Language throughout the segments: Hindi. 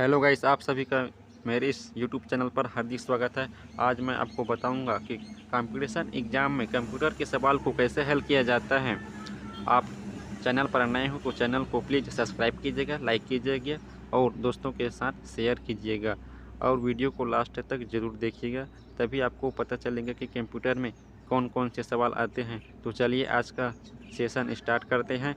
हेलो गाइस, आप सभी का मेरे इस यूट्यूब चैनल पर हार्दिक स्वागत है। आज मैं आपको बताऊंगा कि कंपटीशन एग्ज़ाम में कंप्यूटर के सवाल को कैसे हल किया जाता है। आप चैनल पर नए हो तो चैनल को प्लीज़ सब्सक्राइब कीजिएगा, लाइक कीजिएगा और दोस्तों के साथ शेयर कीजिएगा और वीडियो को लास्ट तक ज़रूर देखिएगा, तभी आपको पता चलेगा कि कंप्यूटर में कौन कौन से सवाल आते हैं। तो चलिए आज का सेशन स्टार्ट करते हैं।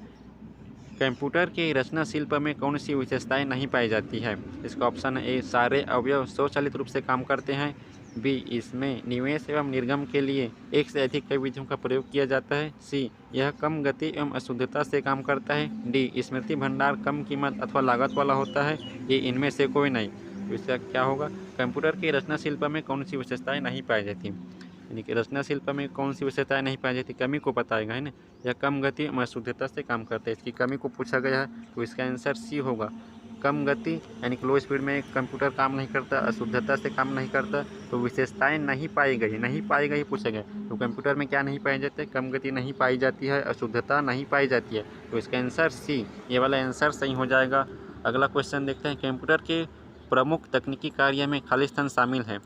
कंप्यूटर के रचना शिल्प में कौन सी विशेषताएं नहीं पाई जाती है? इसका ऑप्शन है ए, सारे अवयव स्वचालित रूप से काम करते हैं। बी, इसमें निवेश एवं निर्गम के लिए एक से अधिक कई विधियों का प्रयोग किया जाता है। सी, यह कम गति एवं अशुद्धता से काम करता है। डी, स्मृति भंडार कम कीमत अथवा लागत वाला होता है। ये इनमें से कोई नहीं। तो इसका क्या होगा? कंप्यूटर के रचना शिल्प में कौन सी विशेषताएं नहीं पाई जाती? यानी कि रचना शिल्प में कौन सी विशेषताएं नहीं पाई जाती? कमी को बताएगा, है ना। यह कम गति एवं शुद्धता से काम करता है। इसकी कमी को पूछा गया है तो इसका आंसर सी होगा। कम गति यानी कि लो स्पीड में कंप्यूटर काम नहीं करता, अशुद्धता से काम नहीं करता, तो विशेषताएं नहीं पाई गई पूछा गया। तो कंप्यूटर में क्या नहीं पाए जाते? कम गति नहीं पाई जाती है, अशुद्धता नहीं पाई जाती है, तो इसका आंसर सी, ये वाला आंसर सही हो जाएगा। अगला क्वेश्चन देखते हैं। कंप्यूटर के प्रमुख तकनीकी कार्य में खाली स्थान शामिल है।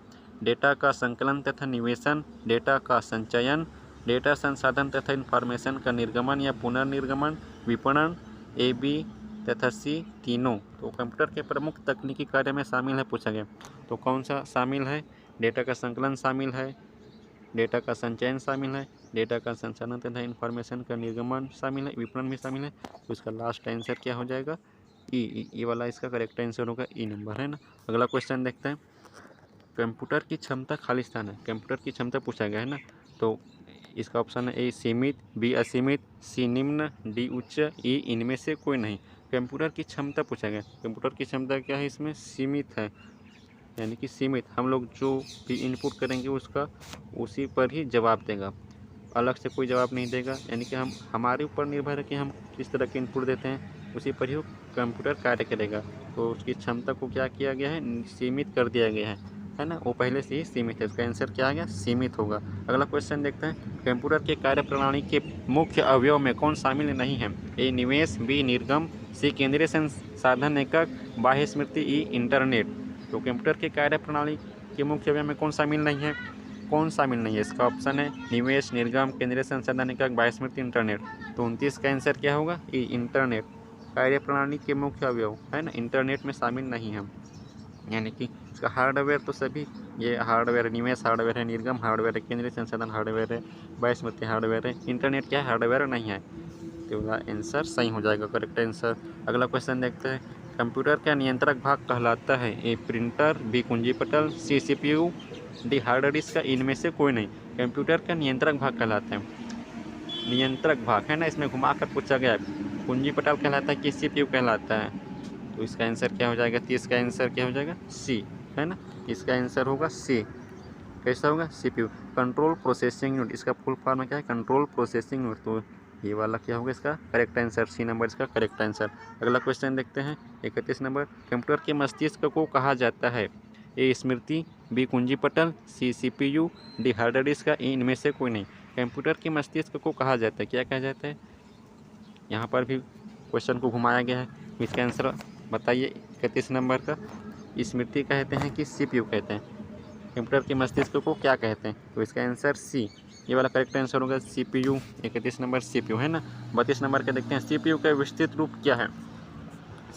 डेटा का संकलन तथा निवेशन, डेटा का संचयन, डेटा संसाधन तथा इंफॉर्मेशन का निर्गमन या पुनर्निर्गमन, विपणन, ए, बी तथा सी तीनों। तो कंप्यूटर के प्रमुख तकनीकी कार्य में शामिल है पूछा गया। तो कौन सा शामिल है? डेटा का संकलन शामिल है, डेटा का संचयन शामिल है, डेटा का संसाधन तथा इंफॉर्मेशन का निर्गमन शामिल है, विपणन भी शामिल है। तो इसका लास्ट आंसर क्या हो जाएगा? ई। ये वाला इसका करेक्ट आंसर होगा, ई नंबर, है ना। अगला क्वेश्चन देखते हैं। कंप्यूटर की क्षमता खाली स्थान है। कंप्यूटर की क्षमता पूछा गया है ना, तो इसका ऑप्शन है ए, सीमित, बी, असीमित, सी, निम्न, डी, उच्च, ई, इनमें से कोई नहीं। कंप्यूटर की क्षमता पूछा गया। कंप्यूटर की क्षमता क्या है? इसमें सीमित है, यानी कि सीमित। हम लोग जो भी इनपुट करेंगे उसका उसी पर ही जवाब देगा, अलग से कोई जवाब नहीं देगा। यानी कि हमारे ऊपर निर्भर है कि हम किस तरह के इनपुट देते हैं, उसी पर ही वो कंप्यूटर कार्य करेगा। तो उसकी क्षमता को क्या किया गया है? सीमित कर दिया गया है ना। वो पहले से ही सीमित है। उसका आंसर क्या आ गया? सीमित होगा। अगला क्वेश्चन देखते हैं। कंप्यूटर के कार्यप्रणाली के मुख्य अवयव में कौन शामिल नहीं है? ए, निवेश, बी, निर्गम, सी, केंद्रीय संसाधन एकक, बाह्य स्मृति, ई, इंटरनेट। तो कंप्यूटर के कार्यप्रणाली के मुख्य अवयव में कौन शामिल नहीं है? कौन शामिल नहीं है? इसका ऑप्शन है निवेश, निर्गम, केंद्रीय संसाधन एकक, बाह्य स्मृति, इंटरनेट। तो 29 का आंसर क्या होगा? ई, इंटरनेट। कार्यप्रणाली के मुख्य अवयव है ना, इंटरनेट में शामिल नहीं है। यानी कि इसका हार्डवेयर तो सभी, ये हार्डवेयर है, निवेश हार्डवेयर है, निर्गम हार्डवेयर है, केंद्रीय संसाधन हार्डवेयर है, बाह्य स्मृति हार्डवेयर है। इंटरनेट क्या है? हार्डवेयर नहीं है। तो आंसर सही हो जाएगा, करेक्ट आंसर। अगला क्वेश्चन देखते हैं। कंप्यूटर का नियंत्रक भाग कहलाता है? ए, प्रिंटर, बी, कुंजी पटल, सी, सीपीयू, डी, हार्ड डिस्क का इनमें से कोई नहीं। कंप्यूटर का नियंत्रक भाग कहलाता है, नियंत्रक भाग है ना, इसमें घुमा कर पूछा गया है। कुंजी पटल कहलाता है कि सीपीयू कहलाता है? तो इसका आंसर क्या हो जाएगा? 30 का आंसर क्या हो जाएगा? सी, है ना। इसका आंसर होगा सी। कैसा होगा? CPU, control processing unit. इसका फुल फॉर्म क्या है? Control processing unit. तो ये वाला क्या होगा? इसका करेक्ट आंसर, सी नंबर इसका करेक्ट आंसर। अगला क्वेश्चन देखते हैं। 31 नंबर। कंप्यूटर के मस्तिष्क को कहा जाता है? ए, स्मृति, बी, कुंजी पटल, सी, सीपीयू, डी, हार्ड डिस्क का इनमें से कोई नहीं। कंप्यूटर के मस्तिष्क को कहा जाता है? क्या कहा जाता है? यहाँ पर भी क्वेश्चन को घुमाया गया है। इसका आंसर बताइए 31 नंबर का। स्मृति कहते हैं कि सीपीयू कहते हैं? कंप्यूटर के मस्तिष्क को क्या कहते हैं? तो इसका आंसर सी, ये वाला करेक्ट आंसर होगा सीपीयू। 31 नंबर सीपीयू, है ना। 32 नंबर का देखते हैं। सीपीयू का विस्तृत रूप क्या है?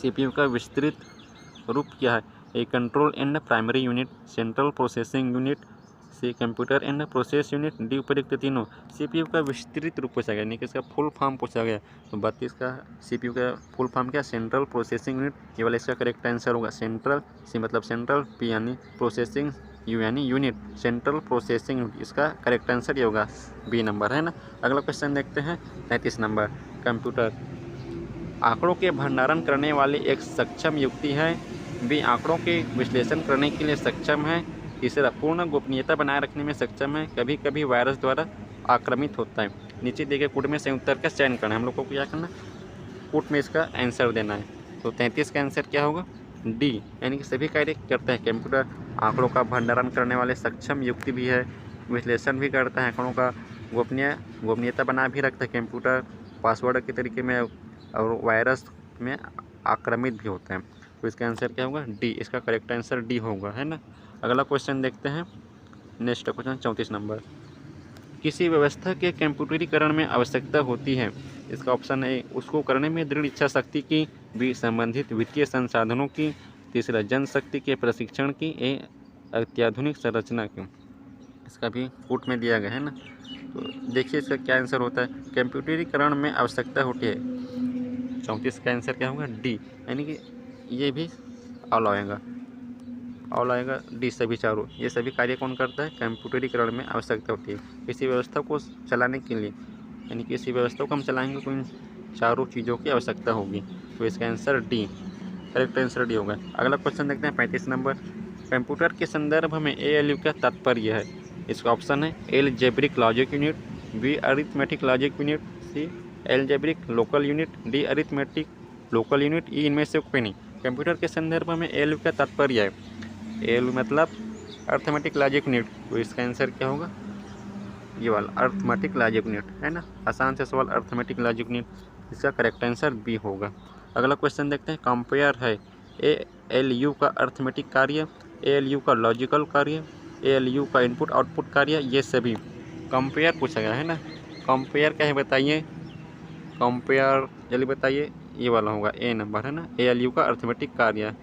सीपीयू का विस्तृत रूप क्या है? A, control and primary unit, central processing unit, C, computer and process unit, D, उपयुक्त तीनों। सीपीयू का विस्तृत रूप पूछा गया, यानी कि इसका फुल फॉर्म पूछा गया। तो 32 का सीपीयू का फुल फॉर्म क्या? Central processing unit. ये वाला इसका करेक्ट आंसर होगा। सेंट्रल, सी मतलब सेंट्रल, पी यानी प्रोसेसिंग, यू यानी यूनिट, सेंट्रल प्रोसेसिंग यूनिट। इसका करेक्ट आंसर ये होगा, बी नंबर, है ना। अगला क्वेश्चन देखते हैं। 33 नंबर। कंप्यूटर आंकड़ों के भंडारण करने वाली एक सक्षम युक्ति है। बी, आंकड़ों के विश्लेषण करने के लिए सक्षम है। तीसरा, पूर्ण गोपनीयता बनाए रखने में सक्षम है। कभी कभी वायरस द्वारा आक्रमित होता है। नीचे दिए गए कोड में सही उत्तर का चयन करना है। हम लोग को क्या करना? कोड में इसका आंसर देना है। तो 33 का आंसर क्या होगा? डी, यानी कि सभी कार्य करता है कंप्यूटर। आंकड़ों का भंडारण करने वाले सक्षम युक्ति भी है, विश्लेषण भी करता है, आंकड़ों का गोपनीयता बना भी रखता है कंप्यूटर, पासवर्ड के तरीके में, और वायरस में आक्रमित भी होता है। तो इसका आंसर क्या होगा? डी। इसका करेक्ट आंसर डी होगा, है ना। अगला क्वेश्चन देखते हैं। Next question 34 number. किसी व्यवस्था के कंप्यूटरीकरण में आवश्यकता होती है। इसका ऑप्शन ए उसको करने में दृढ़ इच्छा शक्ति की, बी संबंधित वित्तीय संसाधनों की, तीसरा जनशक्ति के प्रशिक्षण की, ए अत्याधुनिक संरचना की। इसका भी पुट में दिया गया है ना। तो देखिए इसका क्या आंसर होता है। कंप्यूटरीकरण में आवश्यकता होती है, 34 का आंसर क्या होगा? डी। यानी कि ये भी ऑल आएगा डी। सभी चारों, ये सभी कार्य कौन करता है? कंप्यूटरीकरण में आवश्यकता होती है किसी व्यवस्था को चलाने के लिए, यानी किसी व्यवस्था को हम चलाएंगे तो इन चारों चीज़ों की आवश्यकता होगी। तो इसका answer D, correct answer D होगा। अगला क्वेश्चन देखते हैं 35 नंबर। कंप्यूटर के संदर्भ में ALU का तात्पर्य है। इसका ऑप्शन है algebraic logic unit, B arithmetic logic unit, C algebraic local unit, D arithmetic local unit, E इनमें से कोई नहीं। कंप्यूटर के संदर्भ में ALU का तात्पर्य है, ALU मतलब अर्थमेटिक लॉजिक यूनिट। तो इसका आंसर क्या होगा? ये वाला अर्थमेटिक लॉजिक यूनिट, है ना। आसान से सवाल, अर्थमेटिक लॉजिक यूनिट। इसका करेक्ट आंसर बी होगा। अगला क्वेश्चन देखते हैं। कंपेयर है ALU का अर्थमेटिक कार्य, ALU का लॉजिकल कार्य, ALU का इनपुट आउटपुट कार्य, ये सभी कंपेयर पूछा गया है ना। कंपेयर क्या है बताइए? कंपेयर जल्दी बताइए। ये वाला होगा ए नंबर, है ना। ALU का अर्थमेटिक कार्य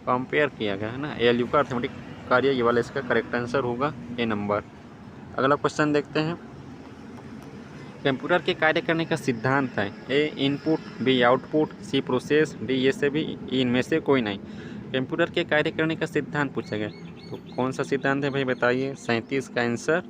कंपेयर किया गया है ना, ALU का अर्थमेटिक कार्य, ये वाला इसका करेक्ट आंसर होगा, ए नंबर। अगला क्वेश्चन देखते हैं। कंप्यूटर के कार्य करने का सिद्धांत है, ए इनपुट, बी आउटपुट, सी प्रोसेस, डी ये सभी, ई इनमें से कोई नहीं। कंप्यूटर के कार्य करने का सिद्धांत पूछा गया, तो कौन सा सिद्धांत है भाई बताइए? 37 का आंसर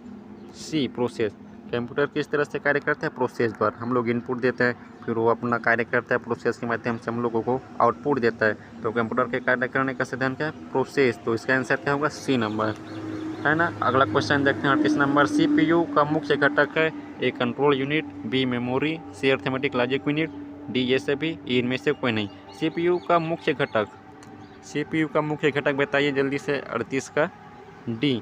सी प्रोसेस। कंप्यूटर किस तरह से कार्य करता है? प्रोसेस द्वारा। हम लोग इनपुट देते हैं, फिर वो अपना कार्य करता है, प्रोसेस के माध्यम से हम लोगों को आउटपुट देता है। तो कंप्यूटर के कार्य करने का सिद्धांत क्या है? प्रोसेस। तो इसका आंसर क्या होगा? सी नंबर, है ना। अगला क्वेश्चन देखते हैं 38 नंबर। CPU का मुख्य घटक है, A control unit, B memory, C arithmetic logic unit, D ये सभी, ई इनमें से कोई नहीं। CPU का मुख्य घटक, CPU का मुख्य घटक बताइए जल्दी से। 38 का डी,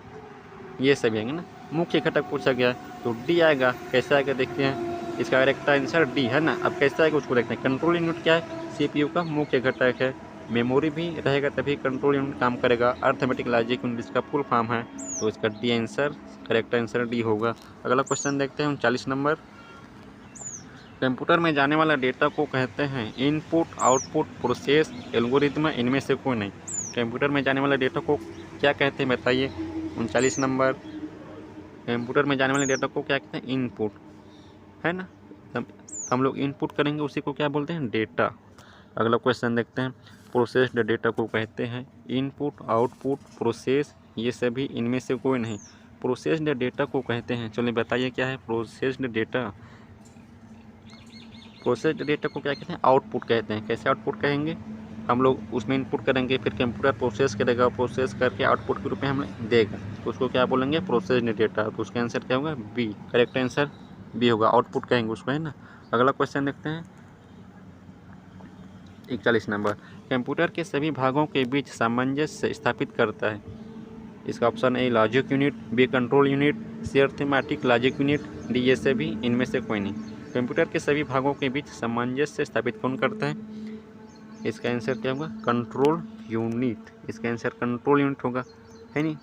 ये सभी आएंगे ना। मुख्य घटक पूछा गया तो डी आएगा। कैसे आएगा देखते हैं। इसका करेक्ट आंसर डी, है ना। अब कैसे आएगा उसको देखते हैं। कंट्रोल यूनिट क्या है? CPU का मुख्य घटक है। मेमोरी भी रहेगा तभी कंट्रोल यूनिट काम करेगा। अर्थमेटिक लॉजिक यूनिट इसका फुल फॉर्म है, तो इसका D answer, correct answer D होगा। अगला क्वेश्चन देखते हैं 39 नंबर। कंप्यूटर में जाने वाला डेटा को कहते हैं इनपुट, आउटपुट, प्रोसेस, एल्गोरिथम, इनमें से कोई नहीं। कंप्यूटर में जाने वाला डेटा को क्या कहते हैं बताइए? 39 नंबर। कंप्यूटर में जाने वाले डेटा को क्या कहते हैं? इनपुट, है ना। हम लोग इनपुट करेंगे उसी को क्या बोलते हैं? डेटा। अगला क्वेश्चन देखते हैं। प्रोसेस्ड डेटा को कहते हैं इनपुट, आउटपुट, प्रोसेस, ये सभी, इनमें से कोई नहीं। प्रोसेस्ड डेटा को कहते हैं, चलिए बताइए क्या है प्रोसेस्ड डेटा? प्रोसेस्ड डेटा को क्या कहते हैं? आउटपुट कहते हैं। कैसे आउटपुट कहेंगे? हम लोग उसमें इनपुट करेंगे, फिर कंप्यूटर प्रोसेस करेगा, प्रोसेस करके आउटपुट के रूप में हमें देगा, तो उसको क्या बोलेंगे? Processed data. तो उसका आंसर क्या होगा? बी, करेक्ट आंसर बी होगा। आउटपुट कहेंगे उसको, है ना। अगला क्वेश्चन देखते हैं 41 नंबर। कंप्यूटर के सभी भागों के बीच सामंजस्य स्थापित करता है। इसका option A logic unit, B control unit, C arithmetic logic unit, D ये सभी, इनमें से कोई नहीं। कंप्यूटर के सभी भागों के बीच सामंजस्य स्थापित कौन करता है? इसका आंसर क्या होगा? Control unit. इसका आंसर कंट्रोल यूनिट होगा, है नहीं।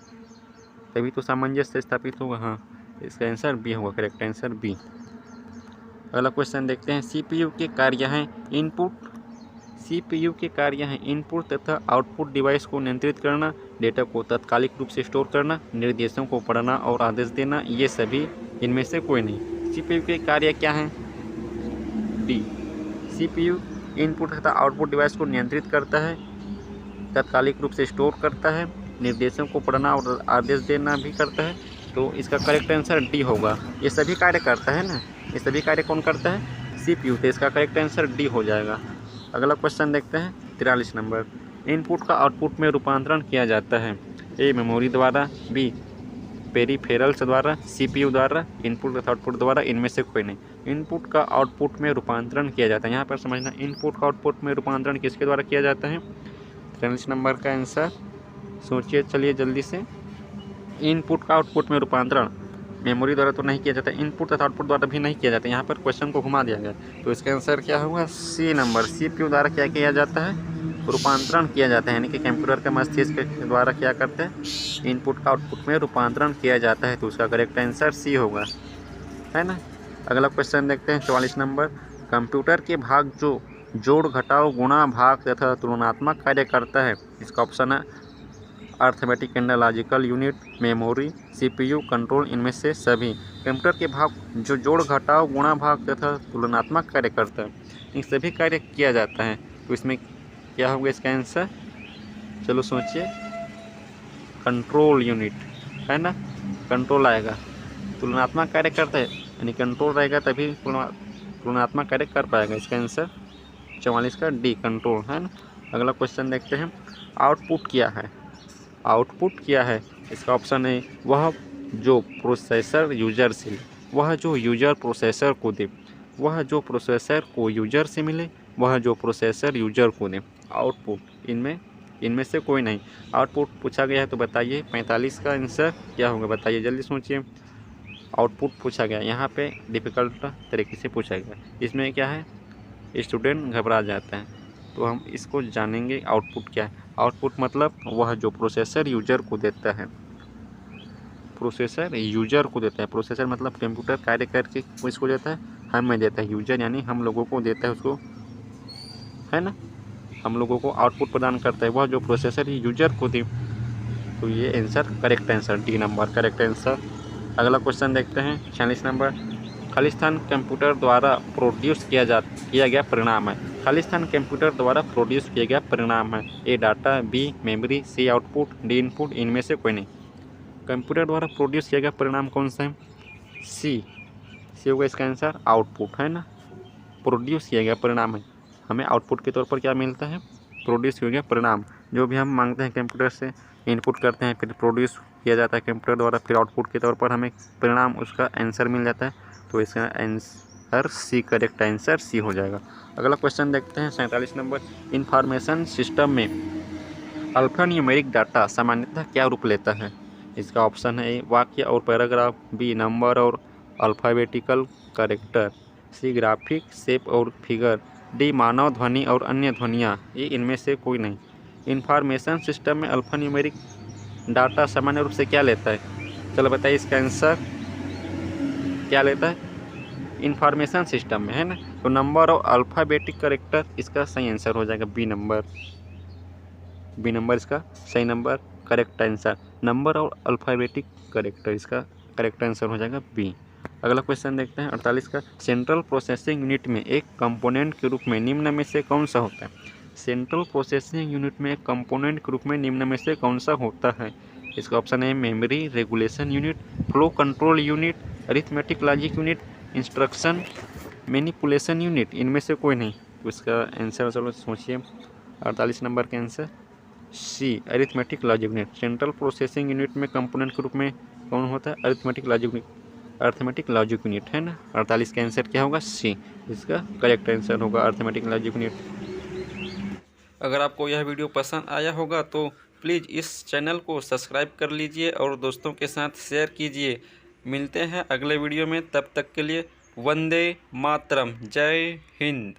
तभी तो सामंजस्य स्थापित होगा। हाँ, इसका आंसर बी होगा, करेक्ट आंसर बी। अगला क्वेश्चन देखते हैं। CPU के कार्य हैं इनपुट, CPU के कार्य हैं इनपुट तथा आउटपुट डिवाइस को नियंत्रित करना, डेटा को तात्कालिक रूप से स्टोर करना, निर्देशों को पढ़ना और आदेश देना, ये सभी, इनमें से कोई नहीं। CPU के कार्य क्या हैं? डी। CPU इनपुट तथा आउटपुट डिवाइस को नियंत्रित करता है, तात्कालिक रूप से स्टोर करता है, निर्देशों को पढ़ना और आदेश देना भी करता है। तो इसका करेक्ट आंसर डी होगा। ये सभी कार्य करता है ना, ये सभी कार्य कौन करता है? CPU। तो इसका करेक्ट आंसर डी हो जाएगा। अगला क्वेश्चन देखते हैं 43 नंबर। इनपुट का आउटपुट में रूपांतरण किया जाता है, ए मेमोरी द्वारा, बी पेरिफेरल्स द्वारा, CPU द्वारा, इनपुट तथा आउटपुट द्वारा, इनमें से कोई नहीं। इनपुट का आउटपुट में रूपांतरण किया जाता है। यहाँ पर समझना, इनपुट का आउटपुट में रूपांतरण किसके द्वारा किया जाता है? 43 नंबर का आंसर सोचिए, चलिए जल्दी से। इनपुट का आउटपुट में रूपांतरण मेमोरी द्वारा तो नहीं किया जाता, इनपुट तथा आउटपुट द्वारा भी नहीं किया जाता। यहाँ पर क्वेश्चन को घुमा दिया गया, तो इसका आंसर क्या होगा? सी नंबर, CPU द्वारा क्या किया जाता है? रूपांतरण किया जाता है, यानी कि कंप्यूटर के मस्तिष्क के द्वारा क्या करते हैं, इनपुट का आउटपुट में रूपांतरण किया जाता है। तो उसका करेक्ट आंसर सी होगा, है ना। अगला क्वेश्चन देखते हैं 44 नंबर। कंप्यूटर के भाग जो जोड़ घटाव गुणा भाग तथा तुलनात्मक कार्य करता है, इसका ऑप्शन है arithmetic and logical unit, memory, CPU, control, इनमें से सभी। कंप्यूटर के भाग जो जोड़ घटाव गुणा भाग तथा तुलनात्मक कार्य करता है, इन सभी कार्य किया जाता है। तो इसमें क्या होगा इसका आंसर, चलो सोचिए, कंट्रोल यूनिट, है ना, कंट्रोल आएगा। तुलनात्मक कार्य करता है यानी कंट्रोल रहेगा तभी तुलनात्मक कार्य कर पाएगा। इसका आंसर 44 का डी, कंट्रोल, है ना। अगला क्वेश्चन देखते हैं, आउटपुट क्या है। आउटपुट क्या है, इसका ऑप्शन है वह जो प्रोसेसर यूजर से, वह जो यूजर प्रोसेसर को दे, वह जो प्रोसेसर को यूजर से मिले, वह जो प्रोसेसर यूजर को दे। आउटपुट इनमें से कोई नहीं। आउटपुट पूछा गया है तो बताइए 45 का आंसर क्या होगा, बताइए जल्दी सोचिए। आउटपुट पूछा गया, यहाँ पे डिफ़िकल्ट तरीके से पूछा गया। इसमें क्या है, स्टूडेंट घबरा जाता है, तो हम इसको जानेंगे आउटपुट क्या है। आउटपुट मतलब वह जो प्रोसेसर यूजर को देता है, प्रोसेसर यूजर को देता है। प्रोसेसर मतलब कंप्यूटर कार्य करके किसको देता है, हमें देता है। यूजर यानी हम लोगों को देता है उसको, है ना, हम लोगों को आउटपुट प्रदान करता है, वह जो प्रोसेसर यूजर को दे। तो ये answer correct answer D number, correct answer. अगला क्वेश्चन देखते हैं 46 नंबर। खालिस्तान कंप्यूटर द्वारा प्रोड्यूस किया गया परिणाम है। खालिस्तान कंप्यूटर द्वारा प्रोड्यूस किया गया परिणाम है। ए डाटा, बी मेमोरी, सी आउटपुट, डी इनपुट, इनमें से कोई नहीं। कंप्यूटर द्वारा प्रोड्यूस किया गया परिणाम कौन सा है, सी होगा इसका आंसर, आउटपुट, है ना। प्रोड्यूस किया गया परिणाम है, हमें आउटपुट के तौर पर क्या मिलता है, प्रोड्यूस किया गया परिणाम। जो भी हम मांगते हैं कंप्यूटर से, इनपुट करते हैं, फिर प्रोड्यूस किया जाता है कंप्यूटर द्वारा, फिर आउटपुट के तौर पर हमें परिणाम, उसका आंसर मिल जाता है। तो इसका answer C, correct answer C हो जाएगा। अगला क्वेश्चन देखते हैं 47 नंबर। इंफॉर्मेशन सिस्टम में अल्फान्यूमेरिक डाटा सामान्यतः क्या रूप लेता है। इसका ऑप्शन है ए वाक्य और पैराग्राफ, बी नंबर और अल्फ़ाबेटिकल कैरेक्टर, सी ग्राफिक शेप और फिगर, डी मानव ध्वनि और अन्य ध्वनियाँ, ये इनमें से कोई नहीं। इंफॉर्मेशन सिस्टम में अल्फ़ान्यूमेरिक डाटा सामान्य रूप से क्या लेता है, चलो बताइए इसका आंसर क्या लेता है इंफॉर्मेशन सिस्टम में, है ना। तो नंबर और अल्फ़ाबेटिक कैरेक्टर इसका सही आंसर हो जाएगा बी नंबर, बी नंबर इसका सही नंबर, करेक्ट आंसर। नंबर और अल्फ़ाबेटिक कैरेक्टर इसका करेक्ट आंसर हो जाएगा बी। अगला क्वेश्चन देखते हैं 48 का। सेंट्रल प्रोसेसिंग यूनिट में एक कंपोनेंट के रूप में निम्न में से कौन सा होता है। सेंट्रल प्रोसेसिंग यूनिट में एक कंपोनेंट के रूप में निम्न में से कौन सा होता है। इसका ऑप्शन है memory, regulation unit, flow control unit, arithmetic logic unit, instruction manipulation unit, इनमें से कोई नहीं। तो इसका आंसर चलो सोचिए, 48 नंबर का answer C, arithmetic logic unit. Central processing unit में कंपोनेंट के रूप में कौन होता है, arithmetic logic unit, arithmetic logic unit, है ना। 48 का आंसर क्या होगा, सी, इसका करेक्ट आंसर होगा अर्थमेटिक लॉजिक यूनिट। अगर आपको यह वीडियो पसंद आया होगा तो प्लीज़ इस चैनल को सब्सक्राइब कर लीजिए और दोस्तों के साथ शेयर कीजिए। मिलते हैं अगले वीडियो में, तब तक के लिए वंदे मातरम, जय हिंद।